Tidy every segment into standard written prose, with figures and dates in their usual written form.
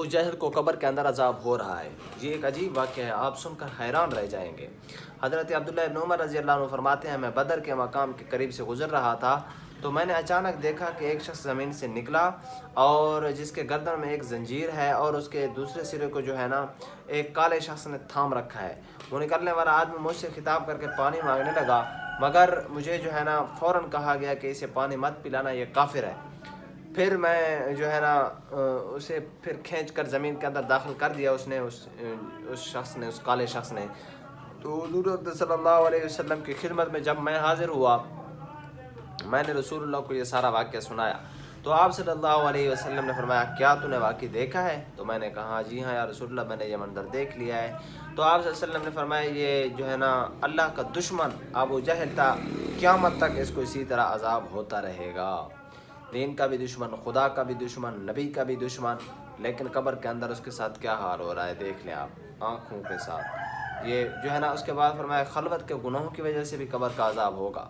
ابو جہل کو قبر کے اندر عذاب ہو رہا ہے۔ یہ ایک عجیب واقعہ ہے، آپ سن کر حیران رہ جائیں گے۔ حضرت عبداللہ ابن عمر رضی اللہ عنہ فرماتے ہیں، میں بدر کے مقام کے قریب سے گزر رہا تھا تو میں نے اچانک دیکھا کہ ایک شخص زمین سے نکلا اور جس کے گردن میں ایک زنجیر ہے اور اس کے دوسرے سرے کو جو ہے نا ایک کالے شخص نے تھام رکھا ہے۔ وہ نکلنے والا آدمی مجھ سے خطاب کر کے پانی مانگنے لگا، مگر مجھے جو ہے نا فوراً کہا گیا کہ اسے پانی مت پلانا، یہ کافر ہے۔ پھر میں جو ہے نا اسے پھر کھینچ کر زمین کے اندر داخل کر دیا اس شخص نے، اس کالے شخص نے۔ تو حضور صلی اللہ علیہ وسلم کی خدمت میں جب میں حاضر ہوا، میں نے رسول اللہ کو یہ سارا واقعہ سنایا تو آپ صلی اللہ علیہ وسلم نے فرمایا، کیا تو نے واقعی دیکھا ہے؟ تو میں نے کہا، جی ہاں یا رسول اللہ، میں نے یہ منظر دیکھ لیا ہے۔ تو آپ صلی اللہ علیہ وسلم نے فرمایا، یہ جو ہے نا اللہ کا دشمن ابو جہل تھا، قیامت تک اس کو اسی طرح عذاب ہوتا رہے گا۔ دین کا بھی دشمن، خدا کا بھی دشمن، نبی کا بھی دشمن، لیکن قبر کے اندر اس کے ساتھ کیا حال ہو رہا ہے دیکھ لیں آپ آنکھوں کے ساتھ۔ یہ جو ہے نا اس کے بعد فرمایا، خلوت کے گناہوں کی وجہ سے بھی قبر کا عذاب ہوگا۔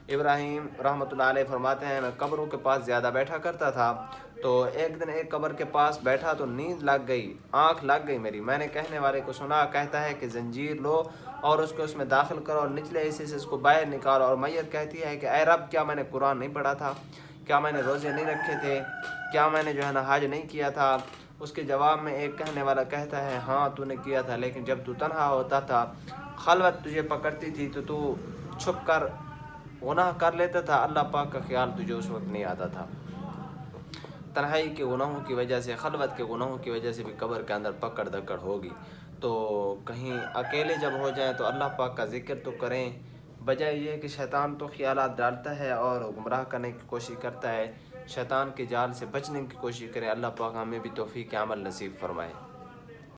ابراہیم رحمۃ اللہ علیہ فرماتے ہیں، میں قبروں کے پاس زیادہ بیٹھا کرتا تھا تو ایک دن ایک قبر کے پاس بیٹھا تو نیند لگ گئی، آنکھ لگ گئی میری۔ میں نے کہنے والے کو سنا، کہتا ہے کہ زنجیر لو اور اس کو اس میں داخل کرو اور نچلے حصے سے اس کو باہر نکالو، اور میت کہتی ہے کہ اے رب، کیا میں نے قرآن نہیں پڑھا تھا؟ کیا میں نے روزے نہیں رکھے تھے؟ کیا میں نے جو ہے نا حج نہیں کیا تھا؟ اس کے جواب میں ایک کہنے والا کہتا ہے، ہاں تو نے کیا تھا، لیکن جب تو تنہا ہوتا تھا، خلوت تجھے پکڑتی تھی تو چھپ کر گناہ کر لیتا تھا، اللہ پاک کا خیال تجھے اس وقت نہیں آتا تھا۔ تنہائی کے گناہوں کی وجہ سے، خلوت کے گناہوں کی وجہ سے بھی قبر کے اندر پکڑ دکڑ ہوگی۔ تو کہیں اکیلے جب ہو جائیں تو اللہ پاک کا ذکر تو کریں، بجائے یہ کہ شیطان تو خیالات ڈالتا ہے اور گمراہ کرنے کی کوشش کرتا ہے۔ شیطان کے جال سے بچنے کی کوشش کریں، اللہ پاک ہمیں بھی توفیق عمل نصیب فرمائے۔